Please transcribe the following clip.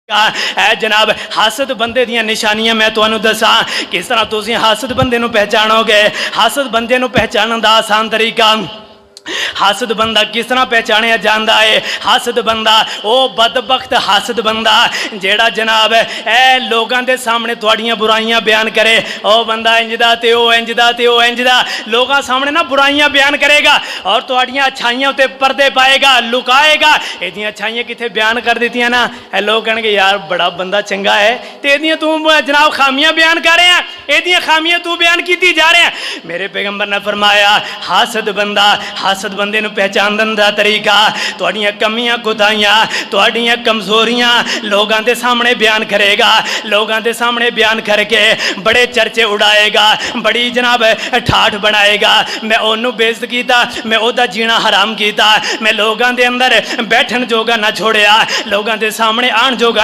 है जनाब। हसद बंदे दियां निशानियां मैं तुहानू दसा किस तरह तुसीं हसद बंदे नू पहचानोगे। हसद बंदे नू पहचानने दा आसान तरीका, हसद बंदा किस तरह पहचानिया जाता है। हसद बंदा वो बदबख्त हसद बंदा जेड़ा जनाब है लोगों के सामने तुहाड़ियां बुराइयां बयान करे। ओ बंदा इंजदा ते ओ इंजदा ते ओ इंजदा लोगों सामने ना बुराइयां बयान करेगा और तुहाड़ियां अच्छाइयां उत्ते पर्दे पाएगा, लुकाएगा। एदियां अच्छाइयां किथे बयान कर दित्तियां ना, लोग कहेंगे यार बड़ा बंदा चंगा है, तो एदियां तू जनाब खामियां बयान कर रहे हैं, एदियां खामियां तू बयान की जा रहे हैं। मेरे पैगंबर ने फरमाया हसद बंदा, हसद बंदे नू पहचानने का तरीका तुहाड़ियां कमियां कुताइयां तुहाड़ियां कमजोरियां लोगों के सामने बयान करेगा। लोगों के सामने बयान करके बड़े चर्चे उड़ाएगा, बड़ी जनाब ठाठ बनाएगा। मैं ओनू बेइज्जत किया, मैं ओदा जीना हराम किया, मैं लोगों के अंदर बैठन जोगा ना छोड़िया, लोगों के सामने आन जोगा ना